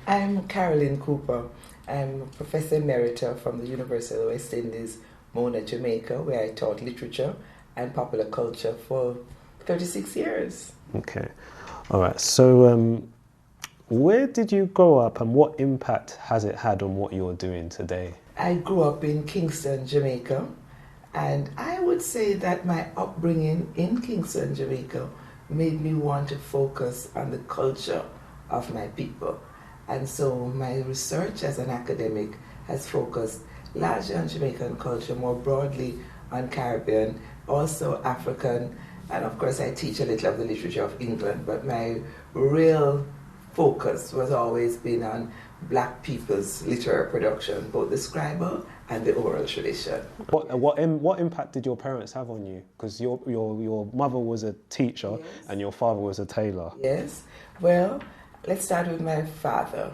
I'm Carolyn Cooper. I'm Professor Emeritus from the University of the West Indies, Mona, Jamaica, where I taught literature and popular culture for 36 years. Okay. All right. So where did you grow up and what impact has it had on what you're doing today? I grew up in Kingston, Jamaica, and I would say that my upbringing in Kingston, Jamaica made me want to focus on the culture of my people. And so my research as an academic has focused largely on Jamaican culture, more broadly on Caribbean, also African, and of course I teach a little of the literature of England, but my real focus was always been on Black people's literary production, both the scribal and the oral tradition. What impact did your parents have on you? Because your mother was a teacher, yes, and your father was a tailor. Yes. Well, let's start with my father.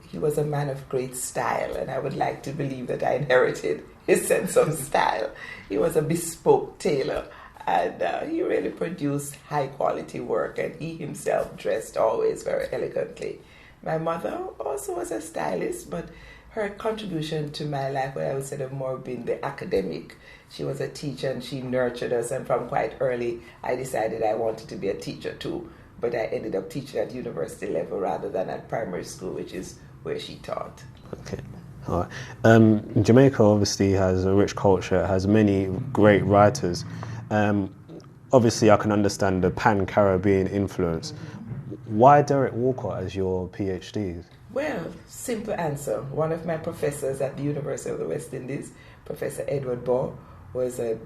He was a man of great style, and I would like to believe that I inherited his sense of style. He was a bespoke tailor, and he really produced high-quality work, and he himself dressed always very elegantly. My mother also was a stylist, but her contribution to my life, what I would say, have more been the academic. She was a teacher, and she nurtured us, and from quite early, I decided I wanted to be a teacher too. But I ended up teaching at university level rather than at primary school, which is where she taught. Okay. All right. Jamaica obviously has a rich culture, it has many great writers. Obviously, I can understand the pan-Caribbean influence. Why Derek Walcott as your PhD? Well, simple answer. One of my professors at the University of the West Indies, Professor Edward Baugh, was a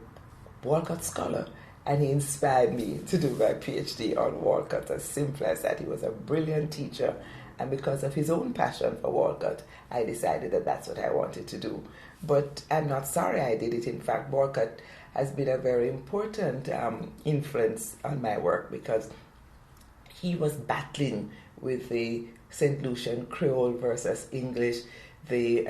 Walcott scholar, and he inspired me to do my PhD on Walcott. As simple as that. He was a brilliant teacher, and because of his own passion for Walcott, I decided that that's what I wanted to do. But I'm not sorry I did it. In fact, Walcott has been a very important influence on my work because he was battling with the St. Lucian Creole versus English, the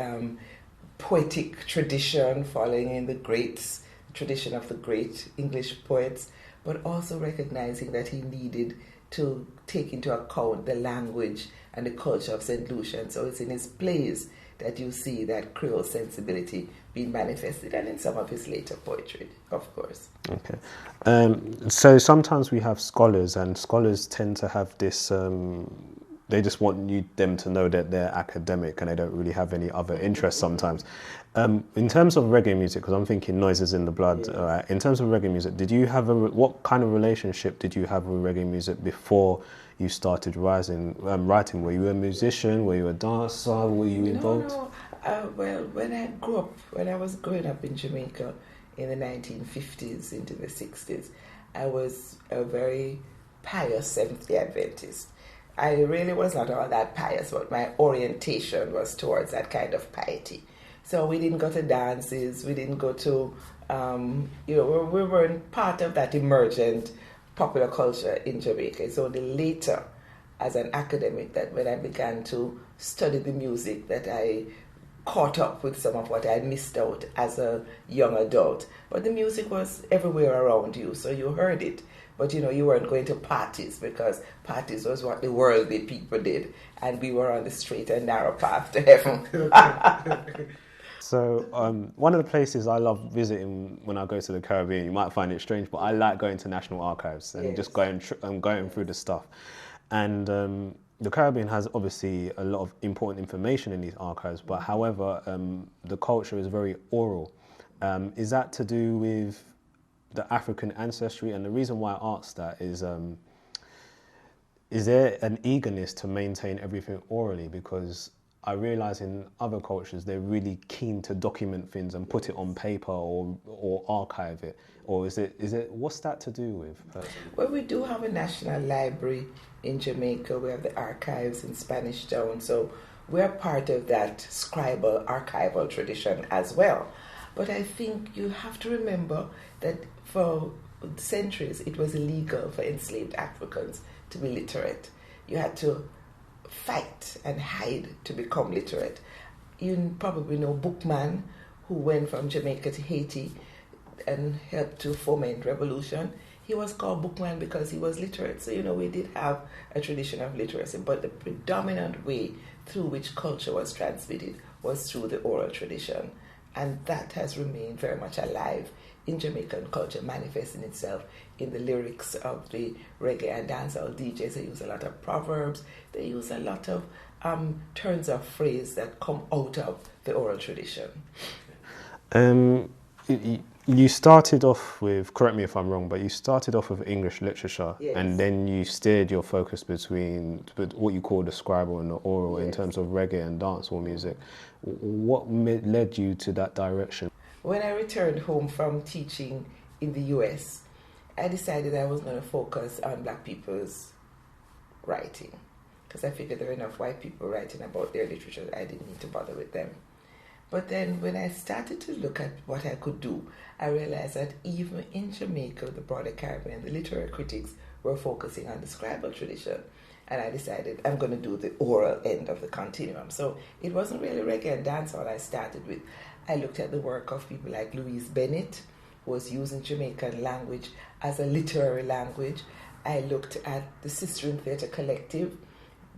poetic tradition following in the greats, tradition of the great English poets, but also recognizing that he needed to take into account the language and the culture of St. Lucian. So it's in his plays that you see that Creole sensibility being manifested, and in some of his later poetry, of course. Okay. So sometimes we have scholars, and scholars tend to have this, they just want them to know that they're academic and they don't really have any other interests sometimes. In terms of reggae music, because I'm thinking noises in the blood, Yes. all right, in terms of reggae music, did you have what kind of relationship did you have with reggae music before you started writing? Were you a musician? Were you a dancer? Were you involved? No. Well, when I was growing up in Jamaica in the 1950s into the 60s, I was a very pious Seventh-day Adventist. I really was not all that pious, but my orientation was towards that kind of piety. So we didn't go to dances, we didn't go to, we weren't part of that emergent popular culture in Jamaica. It's only later, as an academic, that when I began to study the music, that I caught up with some of what I had missed out as a young adult. But the music was everywhere around you, so you heard it. But you weren't going to parties, because parties was what the worldly people did, and we were on the straight and narrow path to heaven. So one of the places I love visiting when I go to the Caribbean, you might find it strange, but I like going to National Archives and Yes. just going through the stuff. And the Caribbean has obviously a lot of important information in these archives, but however, the culture is very oral. Is that to do with the African ancestry? And the reason why I asked that is there an eagerness to maintain everything orally? Because I realise in other cultures they're really keen to document things and put it on paper or archive it. Or is it what's that to do with? Well, we do have a national library in Jamaica. We have the archives in Spanish Town, so we're part of that scribal archival tradition as well. But I think you have to remember that for centuries it was illegal for enslaved Africans to be literate. You had to fight and hide to become literate. You probably know Bookman, who went from Jamaica to Haiti and helped to foment revolution. He was called Bookman because he was literate. So, we did have a tradition of literacy, but the predominant way through which culture was transmitted was through the oral tradition. And that has remained very much alive in Jamaican culture, manifesting itself in the lyrics of the reggae and dancehall DJs. They use a lot of proverbs. They use a lot of turns of phrase that come out of the oral tradition. You started off with, correct me if I'm wrong, but you started off with English literature, yes. And then you steered your focus between what you call the scribal and the oral, yes, in terms of reggae and dancehall music. What led you to that direction? When I returned home from teaching in the US, I decided I was going to focus on black people's writing, because I figured there were enough white people writing about their literature that I didn't need to bother with them. But then when I started to look at what I could do, I realized that even in Jamaica, the broader Caribbean, the literary critics were focusing on the scribal tradition. And I decided I'm going to do the oral end of the continuum. So it wasn't really reggae and dancehall I started with. I looked at the work of people like Louise Bennett, who was using Jamaican language as a literary language. I looked at the Sistering Theatre Collective,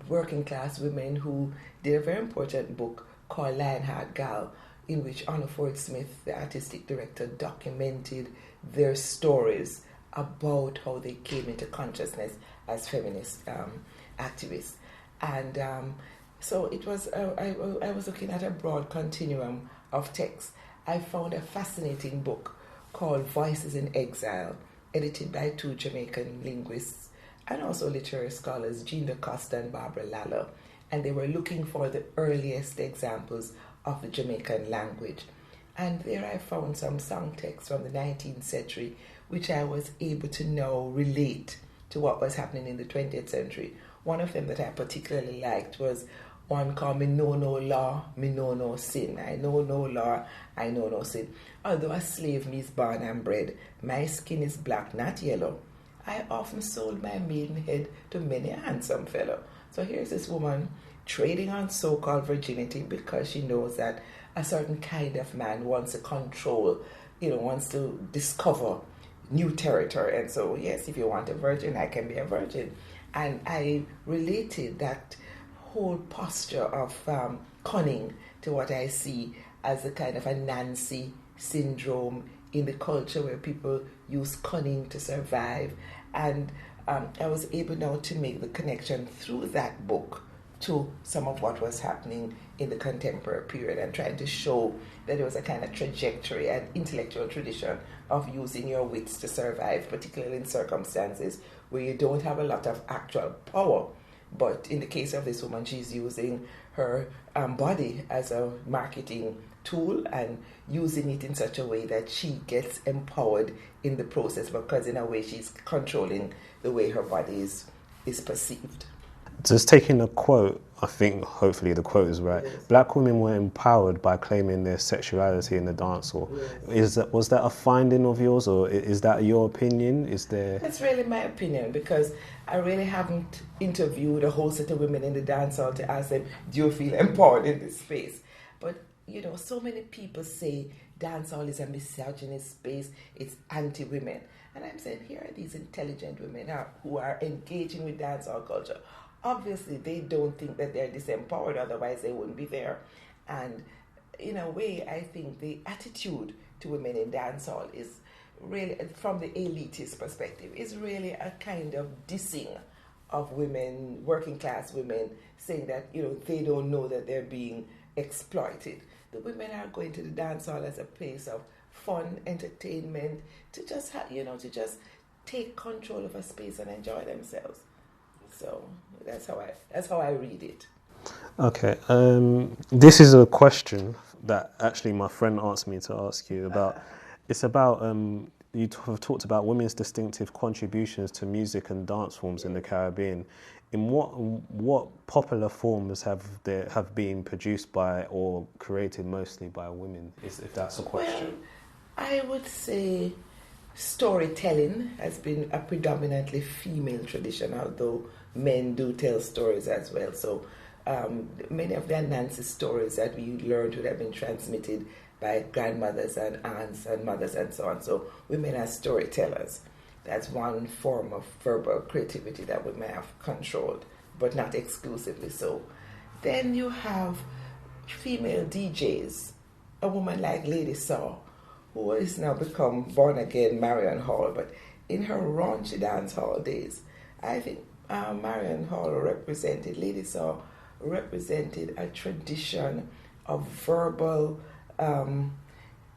working class women who did a very important book called Lionheart Gal, in which Honor Ford Smith, the artistic director, documented their stories about how they came into consciousness as feminist activists. And so it was. I was looking at a broad continuum of text. I found a fascinating book called Voices in Exile, edited by two Jamaican linguists and also literary scholars, Jean DaCosta and Barbara Lalo. And they were looking for the earliest examples of the Jamaican language. And there I found some song texts from the 19th century, which I was able to now relate to what was happening in the 20th century. One of them that I particularly liked was one called Me Know No Law, Me Know No Sin. I know no law, I know no sin. Although a slave me is born and bred, my skin is black, not yellow. I often sold my maidenhead to many a handsome fellow. So here's this woman trading on so-called virginity because she knows that a certain kind of man wants to control, wants to discover new territory. And so, yes, if you want a virgin, I can be a virgin. And I related that whole posture of cunning to what I see as a kind of a Nancy syndrome in the culture where people use cunning to survive. And I was able now to make the connection through that book to some of what was happening in the contemporary period and trying to show that there was a kind of trajectory and intellectual tradition of using your wits to survive, particularly in circumstances where you don't have a lot of actual power. But in the case of this woman, she's using her body as a marketing tool and using it in such a way that she gets empowered in the process, because in a way she's controlling the way her body is perceived. Just taking a quote, I think hopefully the quote is right. Yes. Black women were empowered by claiming their sexuality in the dancehall. Yes. Was that a finding of yours, or is that your opinion? It's really my opinion, because I really haven't interviewed a whole set of women in the dancehall to ask them, do you feel empowered in this space? But so many people say dancehall is a misogynist space, it's anti-women. And I'm saying, here are these intelligent women who are engaging with dancehall culture. Obviously, they don't think that they're disempowered, otherwise they wouldn't be there. And in a way, I think the attitude to women in dancehall is really, from the elitist perspective, is really a kind of dissing of women, working class women, saying that, they don't know that they're being exploited. The women are going to the dancehall as a place of fun, entertainment, to just to just take control of a space and enjoy themselves. So that's how I read it. Okay, this is a question that actually my friend asked me to ask you about. It's about, have talked about women's distinctive contributions to music and dance forms in the Caribbean. In what popular forms have been produced by or created mostly by women, if that's a question? Well, I would say storytelling has been a predominantly female tradition, although men do tell stories as well. So many of the Nancy stories that we learned would have been transmitted by grandmothers and aunts and mothers and so on. So women are storytellers. That's one form of verbal creativity that women have controlled, but not exclusively so. Then you have female DJs, a woman like Lady Saw, who has now become born again Marion Hall, but in her raunchy dance hall days, I think Marion Hall Lady Saw represented a tradition of verbal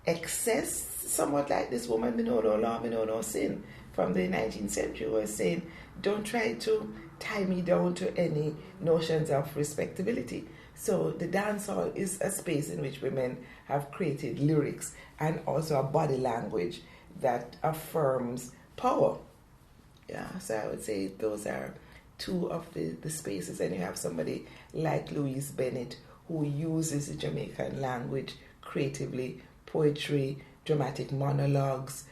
excess, somewhat like this woman, me know no law, me know no sin, from the 19th century, was saying, don't try to tie me down to any notions of respectability. So the dance hall is a space in which women have created lyrics and also a body language that affirms power. Yeah, so I would say those are two of the spaces. And you have somebody like Louise Bennett who uses the Jamaican language creatively, poetry, dramatic monologues,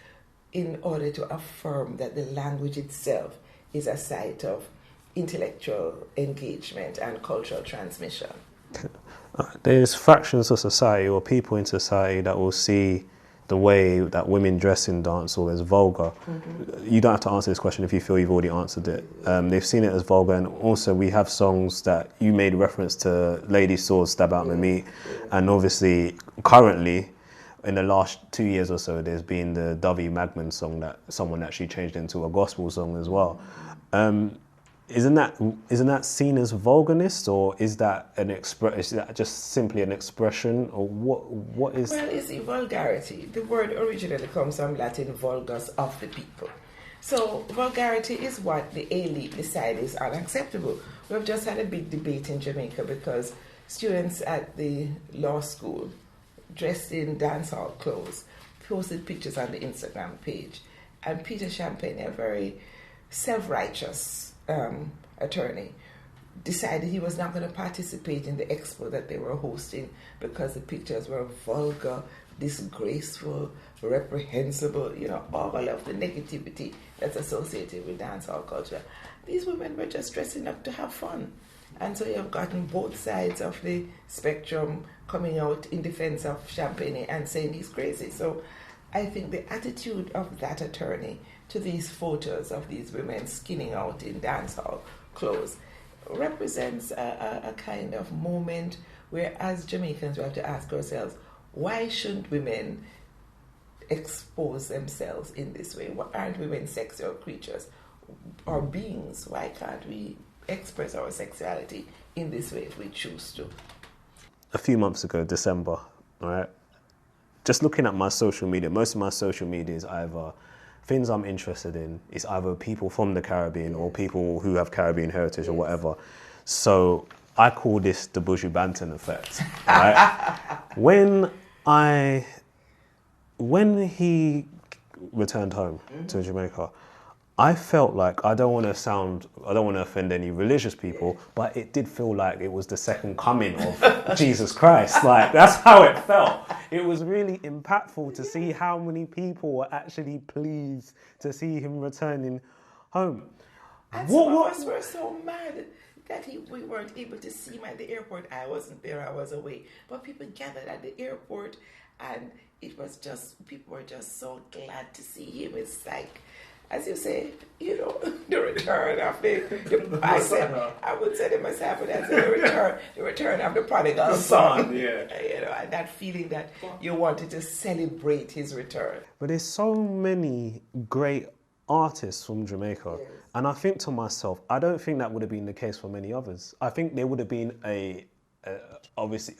in order to affirm that the language itself is a site of intellectual engagement and cultural transmission. There's fractions of society or people in society that will see the way that women dress in dancehall as vulgar. Mm-hmm. You don't have to answer this question if you feel you've already answered it. They've seen it as vulgar, and also we have songs that you made reference to, Lady Swords, Stab Out My Meat, and obviously currently in the last 2 years or so there's been the Dovey Magman song that someone actually changed into a gospel song as well. Isn't that seen as vulgarness, or is that is that just simply an expression, or what is? Well, it's vulgarity. The word originally comes from Latin vulgus, of the people. So vulgarity is what the elite decide is unacceptable. We've just had a big debate in Jamaica because students at the law school, dressed in dancehall clothes, posted pictures on the Instagram page, and Peter Champagne, a very self-righteous attorney, decided he was not going to participate in the expo that they were hosting because the pictures were vulgar, disgraceful, reprehensible, all of the negativity that's associated with dancehall culture. These women were just dressing up to have fun. And so you've gotten both sides of the spectrum coming out in defense of Champagne and saying he's crazy. So I think the attitude of that attorney to these photos of these women skinning out in dancehall clothes represents a kind of moment where, as Jamaicans, we have to ask ourselves, why shouldn't women expose themselves in this way? Aren't women sexual creatures or beings? Why can't we express our sexuality in this way if we choose to? A few months ago, December, right? Just looking at my social media, most of my social media is either things I'm interested in, is either people from the Caribbean or people who have Caribbean heritage or whatever. So I call this the Buju Banton effect, right? When he returned home to Jamaica, I felt like, I don't want to offend any religious people, but it did feel like it was the second coming of Jesus Christ. Like, that's how it felt. It was really impactful to see how many people were actually pleased to see him returning home. And some of us were so mad that we weren't able to see him at the airport. I wasn't there, I was away. But people gathered at the airport, and it was just, people were just so glad to see him. It's like, as you say, the return of I would say to myself, but that's the return of the prodigal son. Yeah. And that feeling that you wanted to celebrate his return. But there's so many great artists from Jamaica, yes. And I think to myself, I don't think that would have been the case for many others. I think there would have been obviously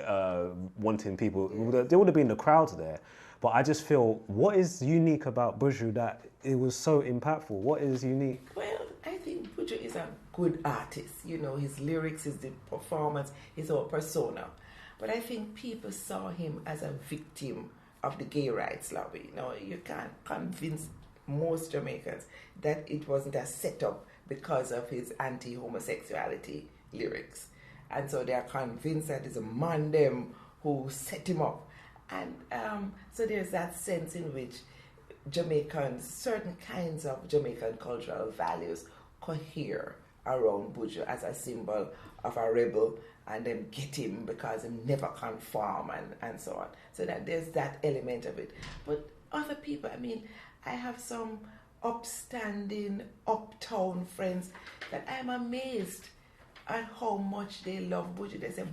wanting people. Yes. There would have been the crowds there. But I just feel, what is unique about Buju that it was so impactful? What is unique? Well, I think Buju is a good artist. You know, his lyrics, his performance, his whole persona. But I think people saw him as a victim of the gay rights lobby. You know, you can't convince most Jamaicans that it wasn't a setup because of his anti-homosexuality lyrics. And so they are convinced that it's a man them who set him up. And so there's that sense in which Jamaicans, certain kinds of Jamaican cultural values cohere around Buju as a symbol of a rebel, and then get him because he never conform and so on. So that there's that element of it. But other people, I mean, I have some upstanding, uptown friends that I'm amazed at how much they love Buju. They say,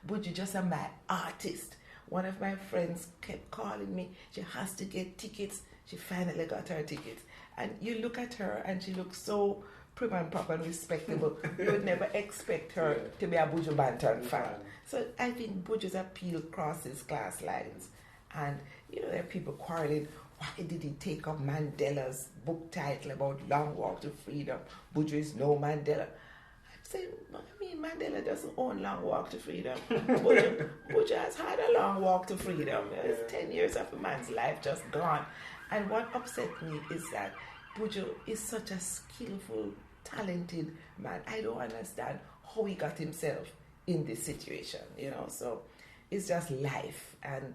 Buju just a my artist. One of my friends kept calling me. She has to get tickets. She finally got her tickets. And you look at her and she looks so prim and proper and respectable. You would never expect her to be a Buju Banton fan. So I think Buju's appeal crosses class lines. And, you know, there are people quarreling, why did he take up Mandela's book title about Long Walk to Freedom? Buju is no Mandela. I'm saying, I mean, Mandela doesn't own Long Walk to Freedom. Buju has had a long walk to freedom. It's 10 years of a man's life just gone. And what upset me is that Buju is such a skillful, talented man. I don't understand how he got himself in this situation, you know. So it's just life. And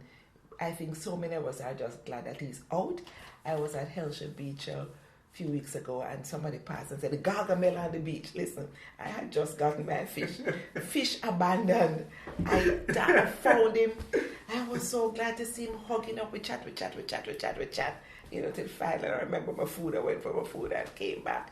I think so many of us are just glad that he's out. I was at Hellshire Beach a few weeks ago and somebody passed and said, the gargamel on the beach. Listen, I had just gotten my fish. Fish abandoned. I found him. I was so glad to see him hugging up. We chat. You know, till finally I remember my food. I went for my food and came back.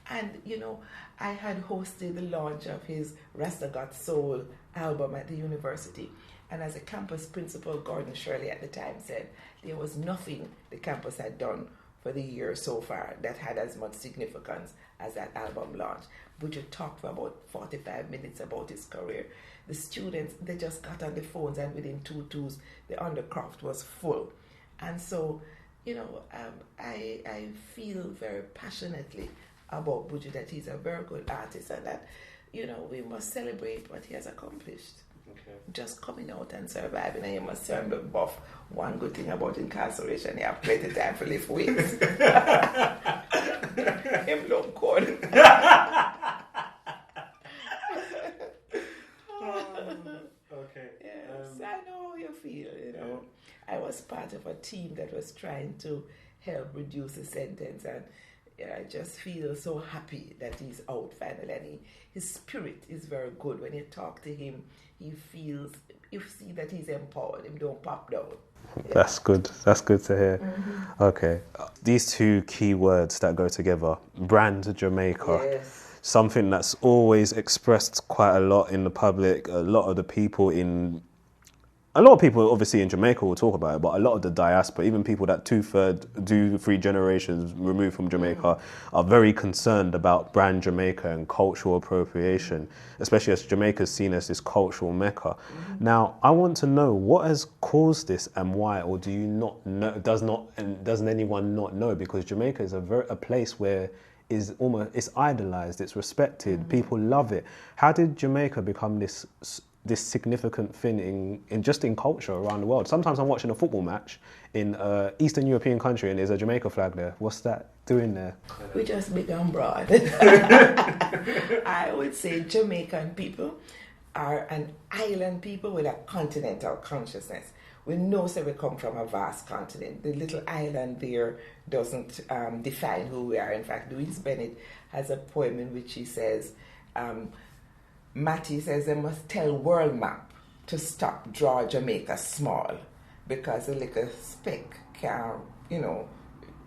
And, you know, I had hosted the launch of his Rasta Got Soul album at the university. And as a campus principal, Gordon Shirley at the time said, there was nothing the campus had done for the year so far that had as much significance as that album launch. Buju talked for about 45 minutes about his career. The students, they just got on the phones and within 2 2s, the undercroft was full. And so, you know, I feel very passionately about Buju that he's a very good artist and that, you know, we must celebrate what he has accomplished. Okay. Just coming out and surviving, and you must turn the buff. One good thing about incarceration, you have plenty of time to lift weights. Him look good. Okay. Yes, I know how you feel, you know. I was part of a team that was trying to help reduce the sentence, and I just feel so happy that he's out finally. And his spirit is very good. When you talk to him, he feels, you see that he's empowered. Him don't pop down. Yeah. That's good. That's good to hear. Mm-hmm. Okay. These two key words that go together, brand Jamaica. Yes. Something that's always expressed quite a lot in the public. A lot of people obviously in Jamaica will talk about it, but a lot of the diaspora, even people that 2-3 generations removed from Jamaica, are very concerned about brand Jamaica and cultural appropriation, especially as Jamaica is seen as this cultural mecca. Now, I want to know what has caused this and why, or do you not know? Doesn't anyone not know? Because Jamaica is a place where it's idolized, it's respected, people love it. How did Jamaica become this significant thing in culture around the world? Sometimes I'm watching a football match in Eastern European country and there's a Jamaica flag there. What's that doing there? We just big and broad. I would say Jamaican people are an island people with a continental consciousness. We know that we come from a vast continent. The little island there doesn't define who we are. In fact, Louise Bennett has a poem in which she says, Matty says they must tell world map to stop draw Jamaica small because a little speck can,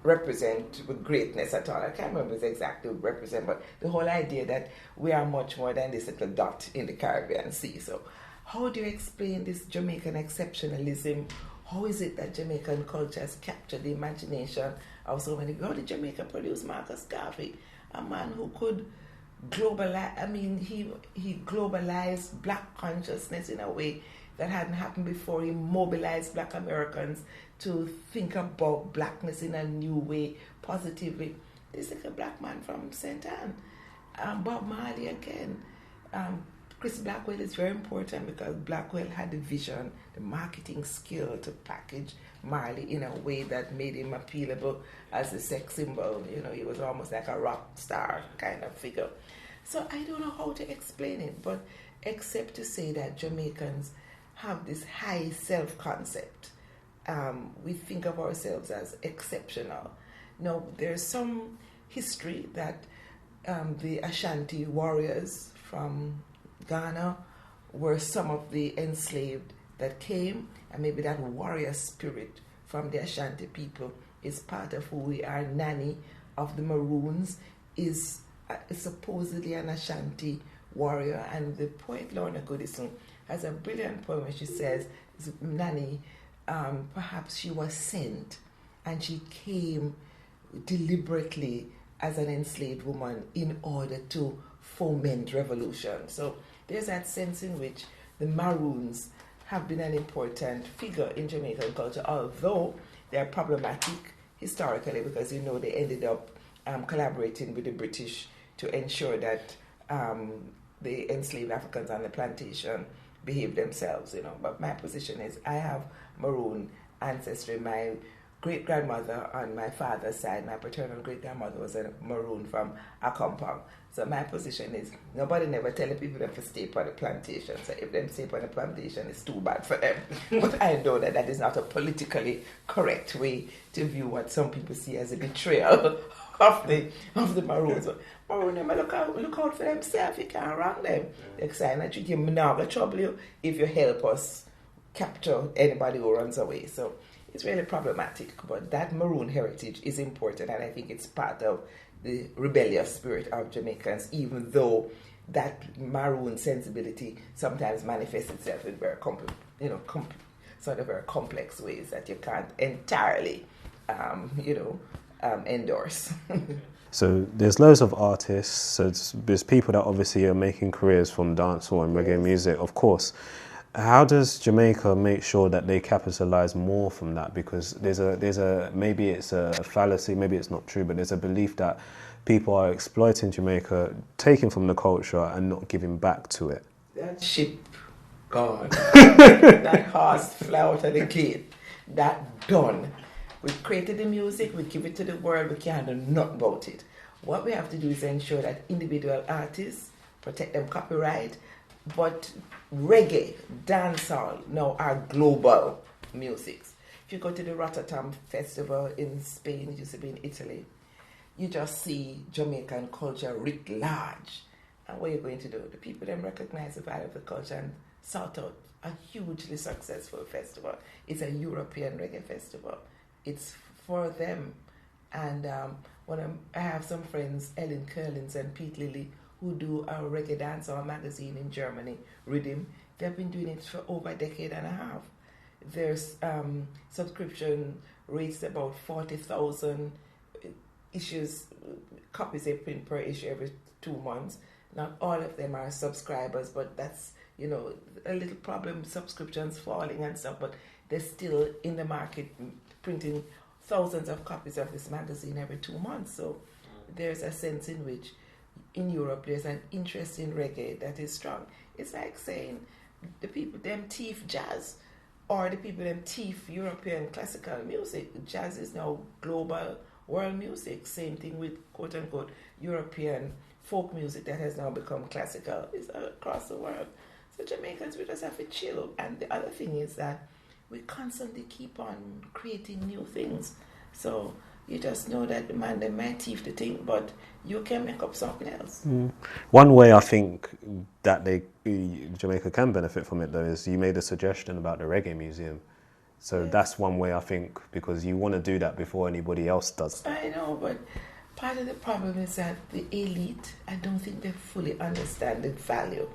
represent with greatness at all. I can't remember exactly what represent, but the whole idea that we are much more than this little dot in the Caribbean Sea. So how do you explain this Jamaican exceptionalism? How is it that Jamaican culture has captured the imagination of so many people? How did Jamaica produce Marcus Garvey, a man who could globalize, he globalized black consciousness in a way that hadn't happened before. He mobilized black Americans to think about blackness in a new way, positively. This is like a black man from St. Anne. Bob Marley again. Chris Blackwell is very important because Blackwell had the vision, the marketing skill to package Marley in a way that made him appealable as a sex symbol. You know, he was almost like a rock star kind of figure. So I don't know how to explain it, but except to say that Jamaicans have this high self-concept. We think of ourselves as exceptional. Now, there's some history that the Ashanti warriors from Ghana were some of the enslaved that came, and maybe that warrior spirit from the Ashanti people is part of who we are. Nanny of the Maroons is supposedly an Ashanti warrior, and the poet Lorna Goodison has a brilliant poem where she says, Nanny, perhaps she was sent, and she came deliberately as an enslaved woman in order to foment revolution. So there's that sense in which the Maroons have been an important figure in Jamaican culture, although they are problematic historically because, you know, they ended up collaborating with the British to ensure that the enslaved Africans on the plantation behaved themselves, you know. But my position is I have Maroon ancestry. My great-grandmother on my father's side, my paternal great-grandmother was a Maroon from Akompong. So my position is nobody never tell the people them to stay on the plantation. So if them stay on the plantation, it's too bad for them. But I know that that is not a politically correct way to view what some people see as a betrayal of the Maroons. So Maroon, look out for themselves. You can't wrong them. They sign that you not going to trouble you if you help us capture anybody who runs away. So it's really problematic, but that Maroon heritage is important, and I think it's part of the rebellious spirit of Jamaicans, even though that Maroon sensibility sometimes manifests itself in very very complex ways that you can't entirely, endorse. So there's loads of artists. So there's people that obviously are making careers from dancehall and reggae music, of course. How does Jamaica make sure that they capitalize more from that? Because there's a maybe it's a fallacy, maybe it's not true, but there's a belief that people are exploiting Jamaica, taking from the culture and not giving back to it. That ship gone. That horse fly out of the gate. That done. We created the music, we give it to the world, we can't do nothing about it. What we have to do is ensure that individual artists protect them copyright, but reggae, dancehall now are global musics. If you go to the Rotterdam Festival in Spain, it used to be in Italy, you just see Jamaican culture writ large. And what are you going to do? The people then recognize the value of the culture and sort out a hugely successful festival. It's a European reggae festival. It's for them. And I have some friends, Ellen Curlins and Pete Lilly, who do a reggae dancehall magazine in Germany, Rhythm. They've been doing it for over a decade and a half. There's subscription rates about 40,000 copies they print per issue every 2 months. Not all of them are subscribers, but that's, a little problem, subscriptions falling and stuff, but they're still in the market printing thousands of copies of this magazine every 2 months. So there's a sense in which in Europe there's an interest in reggae that is strong. It's like saying the people them thief jazz, or the people them thief European classical music. Jazz is now global world music. Same thing with quote unquote European folk music that has now become classical. It's across the world. So Jamaicans, we just have to chill. And the other thing is that we constantly keep on creating new things. So you just know that the man, they might thief the thing, but you can make up something else. One way I think that Jamaica can benefit from it, though, is you made a suggestion about the Reggae Museum. So that's one way I think, because you want to do that before anybody else does. I know, but part of the problem is that the elite, I don't think they fully understand the value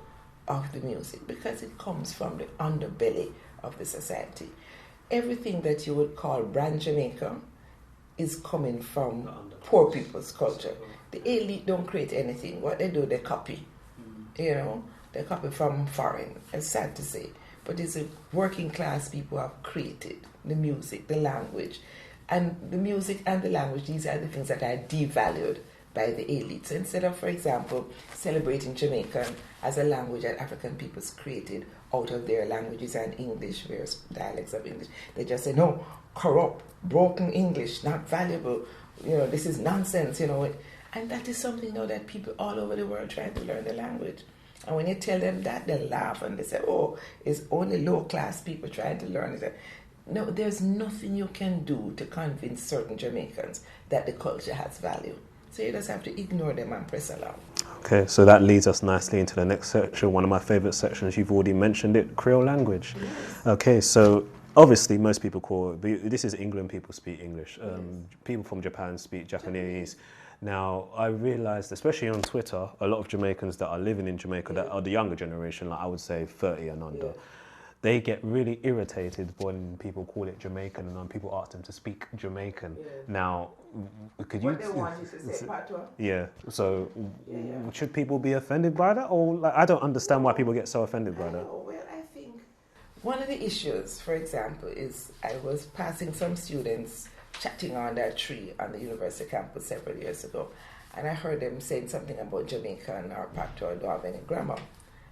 of the music because it comes from the underbelly of the society. Everything that you would call brand Jamaica is coming from poor people's culture. The elite don't create anything. What they do, they copy. They copy from foreign. It's sad to say. But it's the working class people who have created the music, the language. And the music and the language, these are the things that are devalued by the elite. So instead of, for example, celebrating Jamaican as a language that African peoples created out of their languages and English, various dialects of English, they just say, no, corrupt, broken English, not valuable, this is nonsense, And that is something now that people all over the world trying to learn the language. And when you tell them that, they laugh and they say, oh, it's only low-class people trying to learn it. No, there's nothing you can do to convince certain Jamaicans that the culture has value. So you just have to ignore them and press along. Okay, so that leads us nicely into the next section, one of my favourite sections. You've already mentioned it, Creole language. Yes. Okay, so obviously most people this is England, people speak English. Yes. People from Japan speak Japanese. Now, I realised, especially on Twitter, a lot of Jamaicans that are living in Jamaica, that are the younger generation, like I would say 30 and under, they get really irritated when people call it Jamaican and people ask them to speak Jamaican. Yeah. Now, could what they want is to say patois. Yeah, so should people be offended by that? Or I don't understand why people get so offended by that. Well, I think one of the issues, for example, is I was passing some students chatting on that tree on the university campus several years ago, and I heard them saying something about Jamaican or patois don't have any grammar.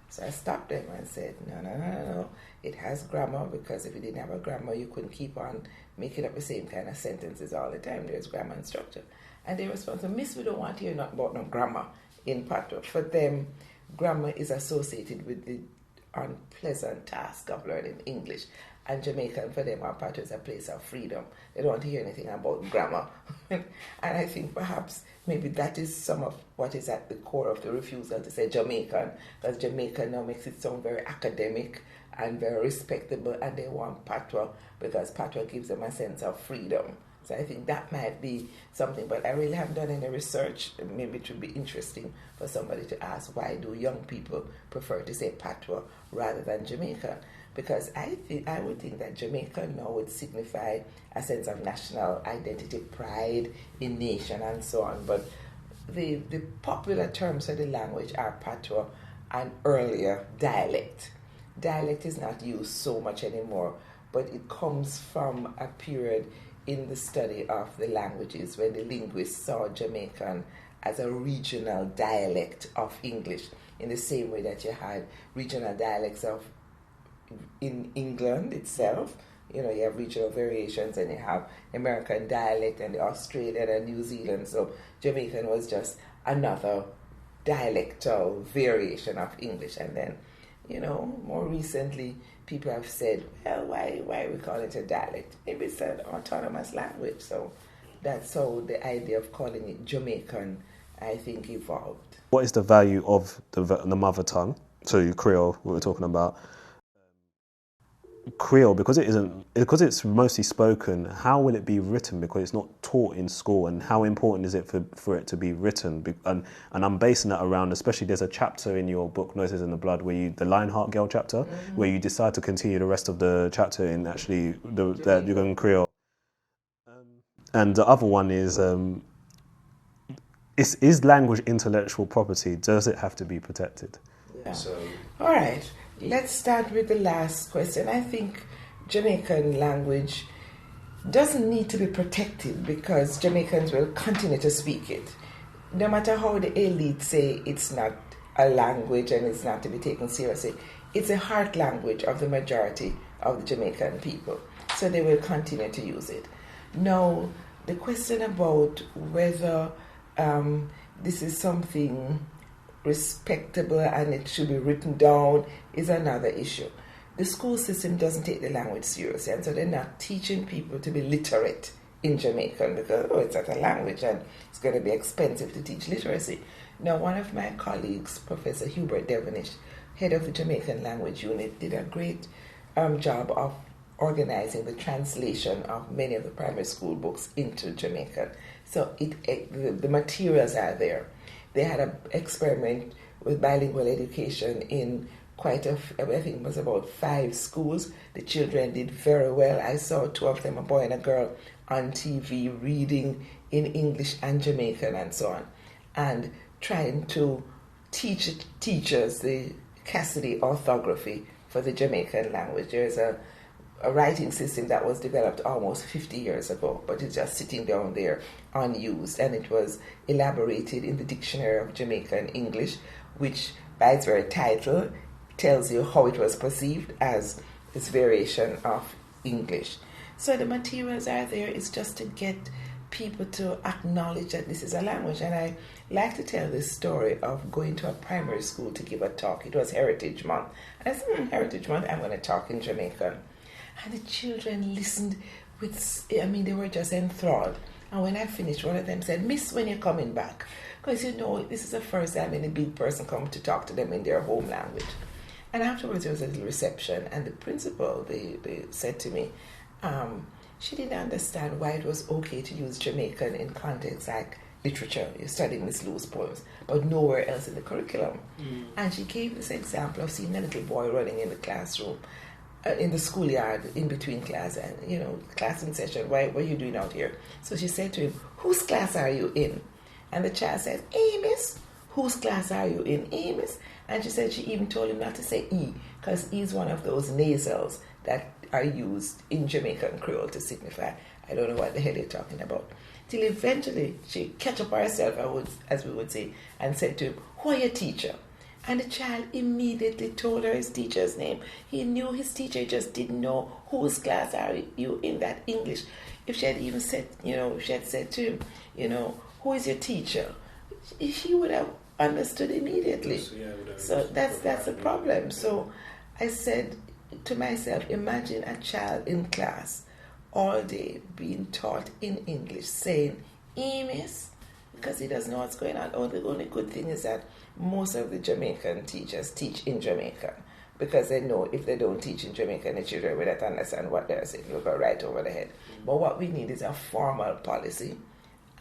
So I stopped them and said, no. It has grammar, because if you didn't have a grammar, you couldn't keep on making up the same kind of sentences all the time. There's grammar and structure. And they responded, Miss, we don't want to hear nothing about no grammar in patois. For them, grammar is associated with the unpleasant task of learning English. And Jamaican, for them, our patois is a place of freedom. They don't want to hear anything about grammar. And I think perhaps maybe that is some of what is at the core of the refusal to say Jamaican, because Jamaican now makes it sound very academic and very respectable, and they want patois because patois gives them a sense of freedom. So I think that might be something, but I really haven't done any research. Maybe it would be interesting for somebody to ask, why do young people prefer to say patois rather than Jamaican? Because I would think that Jamaican now would signify a sense of national identity, pride in nation, and so on. But the popular terms for the language are patois and earlier dialect. Dialect is not used so much anymore, but it comes from a period in the study of the languages when the linguists saw Jamaican as a regional dialect of English, in the same way that you had regional dialects in England itself. You have regional variations, and you have American dialect and the Australian and New Zealand. So Jamaican was just another dialectal variation of English. And then, more recently, people have said, well, why we call it a dialect? Maybe it's an autonomous language. So that's how the idea of calling it Jamaican, I think, evolved. What is the value of the mother tongue? So Creole, what we're talking about. Creole, because it's mostly spoken, how will it be written? Because it's not taught in school, and how important is it for it to be written? And I'm basing that around, especially there's a chapter in your book, Noises in the Blood, where the Lionheart Girl chapter, where you decide to continue the rest of the chapter in actually the Jamaican Creole. And the other one is language intellectual property? Does it have to be protected? Yeah. All right. Let's start with the last question. I think Jamaican language doesn't need to be protected because Jamaicans will continue to speak it. No matter how the elite say it's not a language and it's not to be taken seriously, it's a heart language of the majority of the Jamaican people. So they will continue to use it. Now, the question about whether this is something respectable and it should be written down is another issue. The school system doesn't take the language seriously, and so they're not teaching people to be literate in Jamaican because it's not a language and it's going to be expensive to teach literacy. Now, one of my colleagues, Professor Hubert Devonish, head of the Jamaican language unit, did a great job of organizing the translation of many of the primary school books into Jamaican. So the materials are there. They had an experiment with bilingual education in I think it was about 5 schools. The children did very well. I saw 2 of them, a boy and a girl, on TV reading in English and Jamaican and so on, and trying to teach teachers the Cassidy orthography for the Jamaican language. There's a a writing system that was developed almost 50 years ago, but it's just sitting down there unused, and it was elaborated in the Dictionary of Jamaican English, which by its very title tells you how it was perceived as this variation of English. So the materials are there. It's just to get people to acknowledge that this is a language. And I like to tell this story of going to a primary school to give a talk. It was Heritage Month. And I said, Heritage Month, I'm going to talk in Jamaican. And the children listened they were just enthralled. And when I finished, one of them said, Miss, when you're coming back? Because, this is the first time any big person come to talk to them in their home language. And afterwards, there was a little reception. And the principal, they said to me, she didn't understand why it was okay to use Jamaican in contexts like literature. You're studying Miss Lou's poems, but nowhere else in the curriculum. And she gave this example of seeing a little boy running in the classroom, in the schoolyard, in between class, and, class in session. What are you doing out here? So she said to him, whose class are you in? And the child said, Miss. Whose class are you in? Miss. And she said she even told him not to say E, because E is one of those nasals that are used in Jamaican Creole to signify, I don't know what the hell you're talking about. Till eventually she catch up herself, as we would say, and said to him, who are your teacher? And the child immediately told her his teacher's name. He knew his teacher, just didn't know whose class are you in that English. If she had even said, she had said to him, who is your teacher? He would have understood immediately. So that's the problem. So I said to myself, imagine a child in class all day being taught in English, saying, miss, because he doesn't know what's going on. The only good thing is that most of the Jamaican teachers teach in Jamaican, because they know if they don't teach in Jamaican, the children will not understand what they're saying. It'll go right over the head. But what we need is a formal policy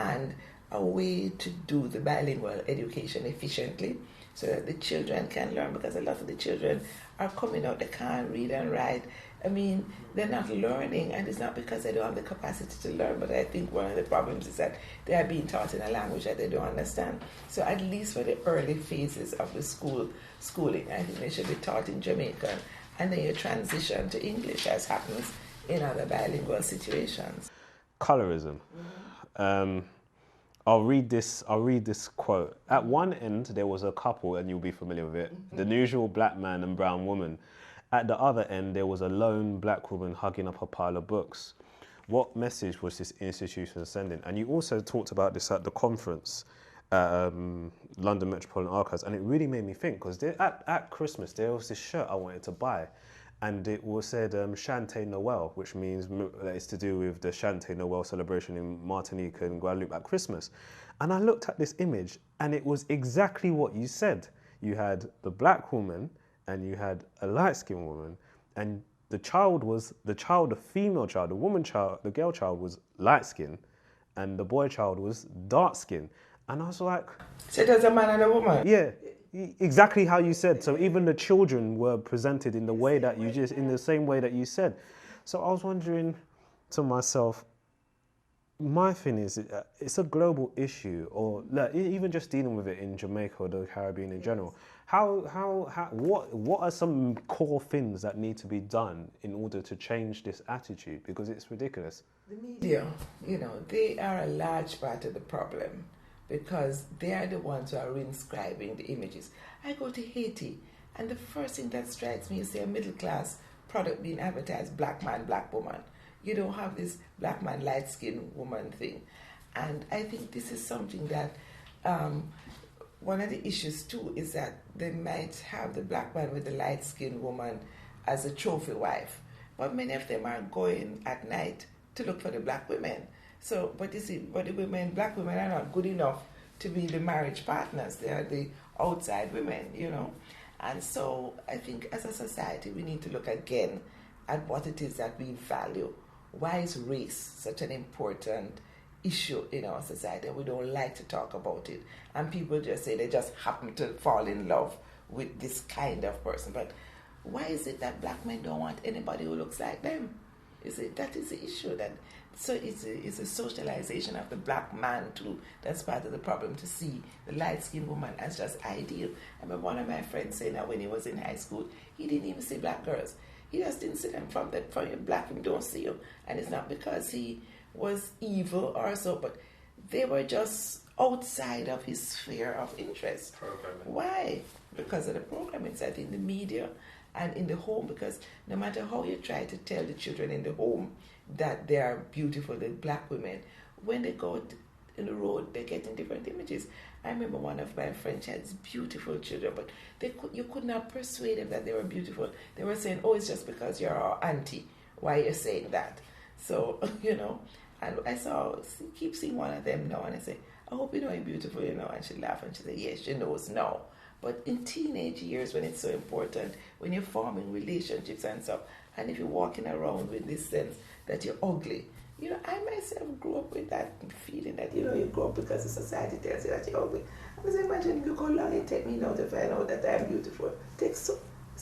and a way to do the bilingual education efficiently so that the children can learn, because a lot of the children are coming out, they can't read and write. They're not learning, and it's not because they don't have the capacity to learn, but I think one of the problems is that they are being taught in a language that they don't understand. So at least for the early phases of the schooling, I think they should be taught in Jamaican, and then you transition to English, as happens in other bilingual situations. Colourism. I'll read this quote. At one end, there was a couple, and you'll be familiar with it, the usual black man and brown woman. At the other end, there was a lone black woman hugging up a pile of books. What message was this institution sending? And you also talked about this at the conference at London Metropolitan Archives, and it really made me think, because at Christmas, there was this shirt I wanted to buy, and it was said Chante Noel, which means that it's to do with the Chante Noel celebration in Martinique and Guadeloupe at Christmas. And I looked at this image, and it was exactly what you said. You had the black woman, and you had a light-skinned woman, and the female child, the woman child, the girl child was light-skinned, and the boy child was dark-skinned. And I was like... So there's a man and a woman? Yeah. Exactly how you said. So even the children were presented in the way that you just, in the same way that you said. So I was wondering to myself, my thing is, it's a global issue, or even just dealing with it in Jamaica or the Caribbean in general. What are some core things that need to be done in order to change this attitude? Because it's ridiculous. The media, they are a large part of the problem, because they are the ones who are reinscribing the images. I go to Haiti, and the first thing that strikes me is a middle-class product being advertised, black man, black woman. You don't have this black man, light-skinned woman thing. And I think this is something that, one of the issues too is that they might have the black man with the light-skinned woman as a trophy wife. But many of them are going at night to look for the black women. So, but you see, but the black women are not good enough to be the marriage partners. They are the outside women, And so I think as a society, we need to look again at what it is that we value. Why is race such an important issue in our society? We don't like to talk about it. And people just say they just happen to fall in love with this kind of person. But why is it that black men don't want anybody who looks like them? That is the issue. So it's a socialization of the black man too. That's part of the problem, to see the light-skinned woman as just ideal. I remember one of my friends saying that when he was in high school, he didn't even see black girls. He just didn't see them from your black him don't see you. And it's not because he was evil or so, but they were just outside of his sphere of interest. Programming. Why? Because of the programming side in the media and in the home, because no matter how you try to tell the children in the home that they are beautiful, the black women, when they go in the road, they're getting different images. I remember one of my friends had beautiful children, but you could not persuade them that they were beautiful. They were saying, oh, it's just because you're our auntie. Why are you saying that? So, and I keep seeing one of them now, and I say, I hope you know you're beautiful, and she laughed and she said, yes, she knows now. But in teenage years, when it's so important, when you're forming relationships and stuff, and if you're walking around with this sense that you're ugly, I myself grew up with that feeling that, you grow up because the society tells you that you're ugly. I was imagine look how long it take me now to find out that I'm beautiful. It's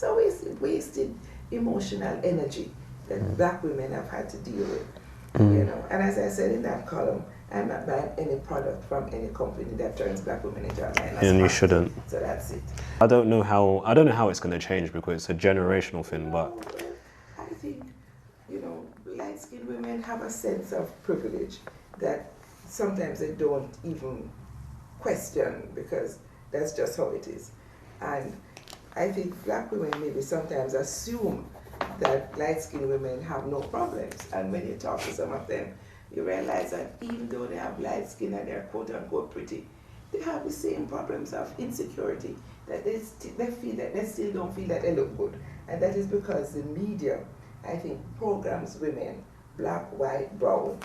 always wasted emotional energy that black women have had to deal with. And as I said in that column, I'm not buying any product from any company that turns black women into a minus. And you shouldn't. So that's it. I don't know how it's going to change because it's a generational thing, but I think, light-skinned women have a sense of privilege that sometimes they don't even question because that's just how it is. And I think black women maybe sometimes assume that light-skinned women have no problems. And when you talk to some of them, you realize that even though they have light skin and they're quote-unquote pretty, they have the same problems of insecurity, that they feel that they still don't feel that they look good. And that is because the media, I think, programs women, black, white, brown,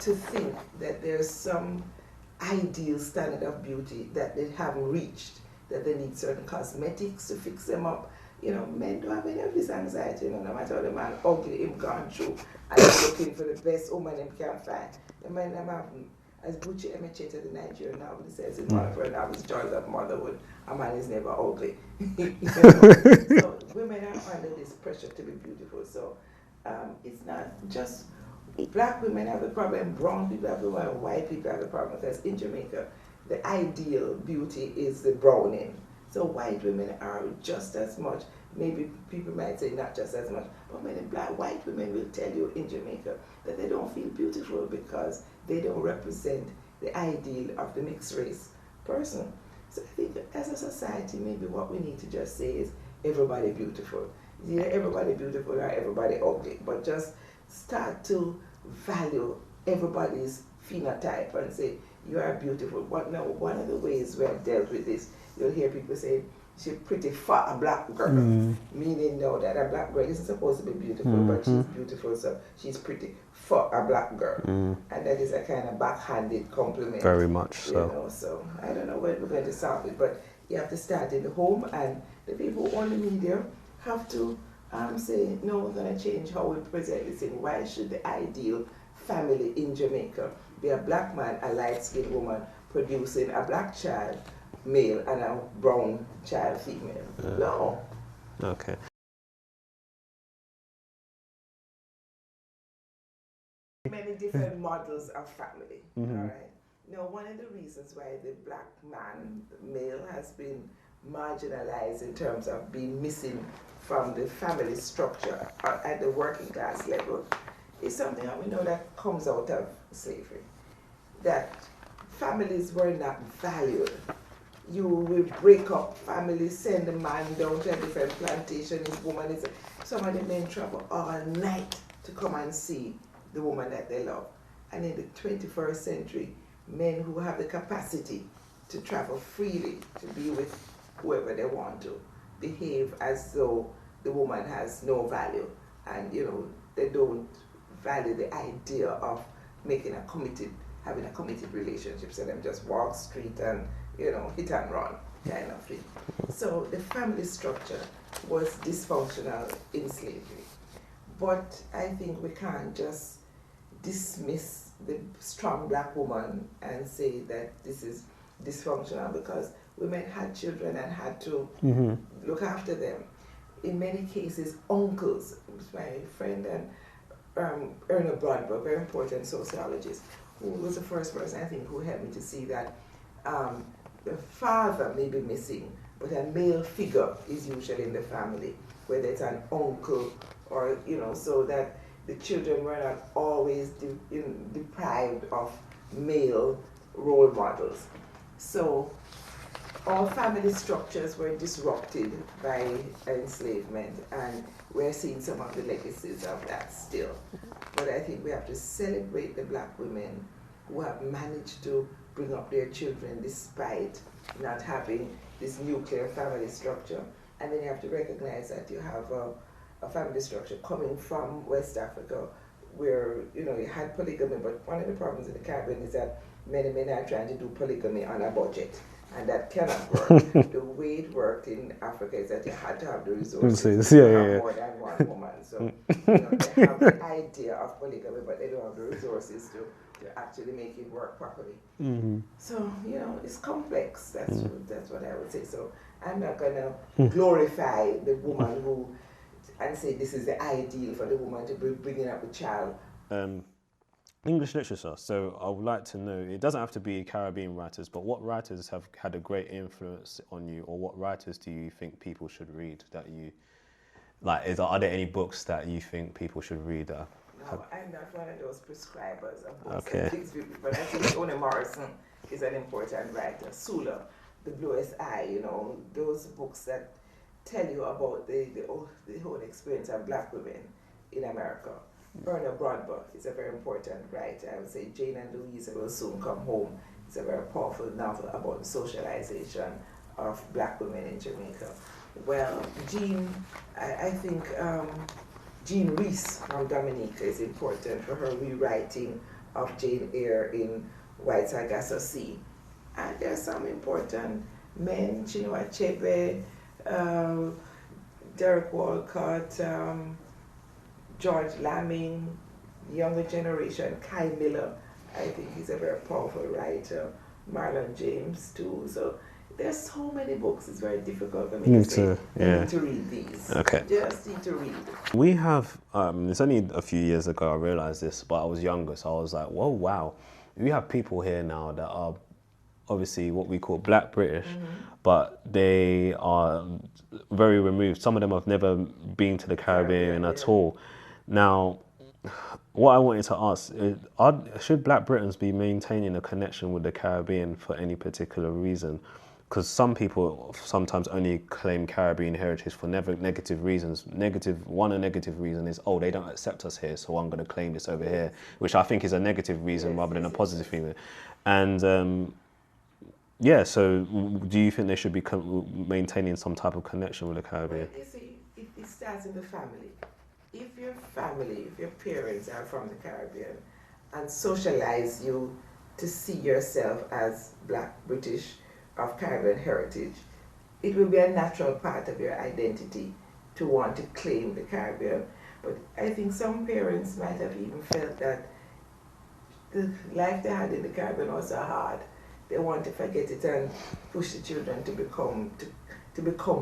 to think that there's some ideal standard of beauty that they haven't reached, that they need certain cosmetics to fix them up. Men don't have any of this anxiety, no matter how the man ugly him gone through and he's looking for the best woman him can find. The man have, as Buju Emeritus, the Nigerian novelist, says in one of her novels, Joys of Motherhood, a man is never ugly. So women are under this pressure to be beautiful. So it's not just black women have the problem, brown people have the problem, white people have the problem. Because in Jamaica, the ideal beauty is the browning. So white women are just as much, maybe people might say not just as much, but many white women will tell you in Jamaica that they don't feel beautiful because they don't represent the ideal of the mixed race person. So I think as a society, maybe what we need to just say is everybody beautiful. Either everybody beautiful or everybody ugly, but just start to value everybody's phenotype and say, you are beautiful. But now, one of the ways we have dealt with this, you'll hear people say, she's pretty fat, a black girl. Meaning now that a black girl isn't supposed to be beautiful, but she's beautiful, so she's pretty for a black girl. And that is a kind of backhanded compliment. Very much so. So I don't know where we're going to solve it, but you have to start in the home, and the people who own the media have to say, no, we're going to change how we present this thing. Why should the ideal family in Jamaica be a black man, a light-skinned woman producing a black child, male, and a brown child, female? No. Okay. Many different models of family. All right. Now, one of the reasons why the black man, the male, has been marginalized in terms of being missing from the family structure at the working class level is something that we know that comes out of slavery. That families were not valued. You will break up families, send a man down to a different plantation, his woman is... Some of the men travel all night to come and see the woman that they love. And in the 21st century, men who have the capacity to travel freely, to be with whoever they want to, behave as though the woman has no value. And, they don't value the idea of having a committed relationship. So them just walk street and, hit and run kind of thing. So the family structure was dysfunctional in slavery. But I think we can't just dismiss the strong black woman and say that this is dysfunctional, because women had children and had to look after them. In many cases, uncles, my friend and Erna Bradburn, very important sociologist, who was the first person, I think, who helped me to see that the father may be missing, but a male figure is usually in the family, whether it's an uncle or, so that the children were not always deprived of male role models. So all family structures were disrupted by enslavement, and we're seeing some of the legacies of that still. But I think we have to celebrate the black women who have managed to bring up their children despite not having this nuclear family structure. And then you have to recognize that you have a family structure coming from West Africa where, you had polygamy, but one of the problems in the Caribbean is that many men are trying to do polygamy on a budget, and that cannot work. The way it worked in Africa is that you had to have the resources to have more than one woman. So they have the idea of polygamy, but they don't have the resources to actually make it work properly. Mm-hmm. So, it's complex. That's what I would say. So I'm not going to glorify the woman who and say this is the ideal for the woman to be bringing up a child. English literature. So I would like to know, it doesn't have to be Caribbean writers, but what writers have had a great influence on you, or what writers do you think people should read that you, are there any books that you think people should read? No, I'm not one of those prescribers of books. Okay. But I think Toni Morrison is an important writer. Sula, The Bluest Eye, those books that tell you about the whole experience of black women in America. Verna Brodber is a very important writer. I would say Jane and Louise Will Soon Come Home is a very powerful novel about the socialization of black women in Jamaica. Well, I think Jean Reese from Dominica is important for her rewriting of Jane Eyre in White Sargasso Sea. And there are some important men, Chinua Achebe, Derek Walcott, George Lamming, younger generation, Kai Miller, I think he's a very powerful writer, Marlon James too. So there's so many books, it's very difficult for me to say, you need to read these. Okay. Just need to read. We have, it's only a few years ago I realized this, but I was younger, so I was like, whoa, wow. We have people here now that are obviously what we call Black British, but they are very removed. Some of them have never been to the Caribbean at all. Now, what I wanted to ask is, should Black Britons be maintaining a connection with the Caribbean for any particular reason? Because some people sometimes only claim Caribbean heritage for negative reasons. A negative reason is, they don't accept us here, so I'm going to claim this over here, which I think is a negative reason rather than a positive feeling. And so do you think they should be maintaining some type of connection with the Caribbean? Well, you see, it starts in the family. If your parents are from the Caribbean and socialize you to see yourself as Black British of Caribbean heritage, it will be a natural part of your identity to want to claim the Caribbean. But I think some parents might have even felt that the life they had in the Caribbean was so hard. They want to forget it and push the children to become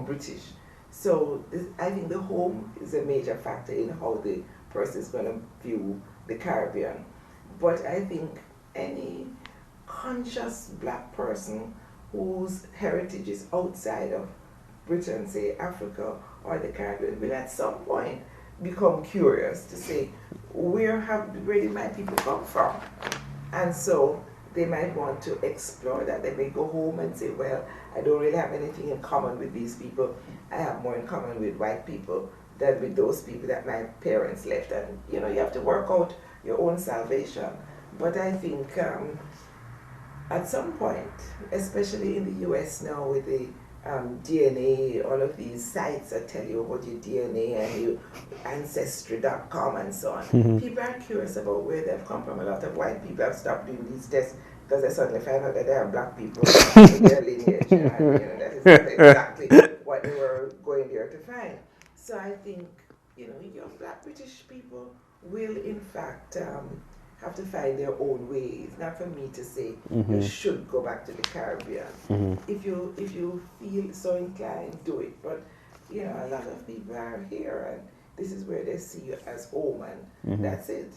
British. So I think the home is a major factor in how the person is going to view the Caribbean. But I think any conscious Black person whose heritage is outside of Britain, say Africa or the Caribbean, will at some point become curious to say, where did my people come from? And so they might want to explore that. They may go home and say, well, I don't really have anything in common with these people. I have more in common with white people than with those people that my parents left. And, you have to work out your own salvation. But I think at some point, especially in the US now with the DNA, all of these sites that tell you about your DNA and your ancestry.com and so on. People are curious about where they've come from. A lot of white people have stopped doing these tests because they suddenly find out that they have Black people in their lineage. And that is not exactly what they were going there to find. So I think, young Black British people will in fact have to find their own ways. Not for me to say you should go back to the Caribbean. If you feel so inclined, do it. But a lot of people are here, and this is where they see you as home, and that's it.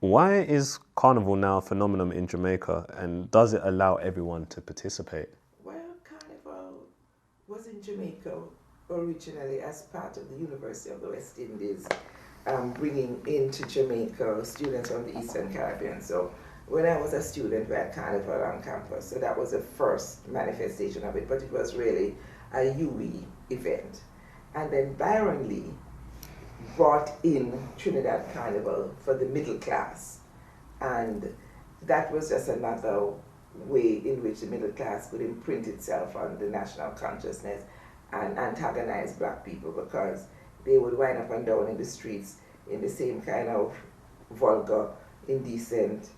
Why is Carnival now a phenomenon in Jamaica, and does it allow everyone to participate? Well, Carnival in Jamaica originally as part of the University of the West Indies, bringing into Jamaica students from the Eastern Caribbean. So when I was a student, we had Carnival on campus, so that was the first manifestation of it, but it was really a UE event. And then Byron Lee brought in Trinidad Carnival for the middle class, and that was just another way in which the middle class could imprint itself on the national consciousness and antagonize black people, because they would wind up and down in the streets in the same kind of vulgar, indecent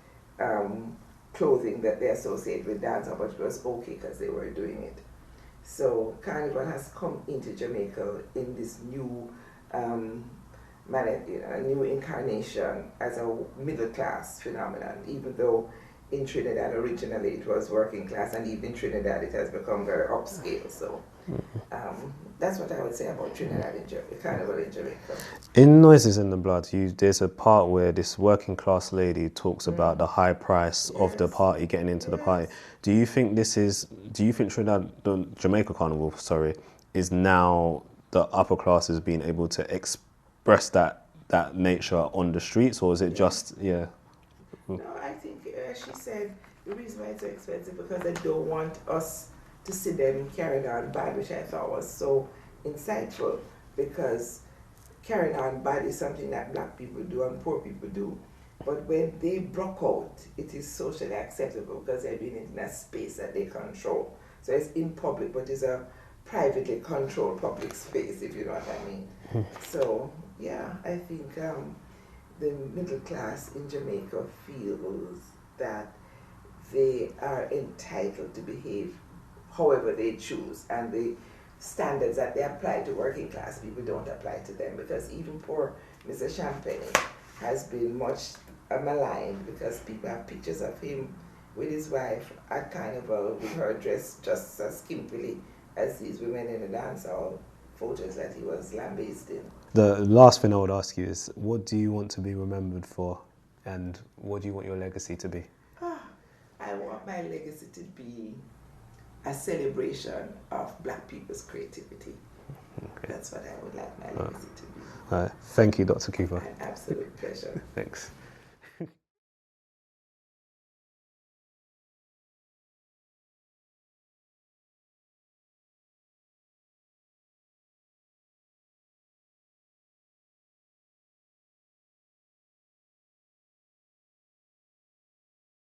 clothing that they associate with dancehall, but it was okay because they were doing it. So Carnival has come into Jamaica in this new new incarnation as a middle class phenomenon, even though in Trinidad originally it was working class, and even in Trinidad it has become very upscale. So that's what I would say about Trinidad and Carnival in Jamaica. In Noises in the Blood, there's a part where this working class lady talks about the high price of the party, getting into the party. Do you think Trinidad, the Jamaica Carnival, is now the upper classes being able to express that nature on the streets, or is it just, No, I think she said the reason why it's so expensive because they don't want us to see them carried on bad, which I thought was so insightful, because carrying on bad is something that black people do and poor people do. But when they broke out, it is socially acceptable because they're doing it in a space that they control. So it's in public, but it's a privately controlled public space, if you know what I mean. So, yeah, I think the middle class in Jamaica feels that they are entitled to behave however they choose, and the standards that they apply to working class people don't apply to them, because even poor Mr. Champagne has been much maligned because people have pictures of him with his wife at Carnival with her dressed just as skimpily as these women in the dance hall photos that he was lambasting. The last thing I would ask you is, what do you want to be remembered for, and what do you want your legacy to be? I want my legacy to be a celebration of black people's creativity. Okay. That's what I would like my legacy to be. Thank you, Dr. Cooper. An absolute pleasure. Thanks.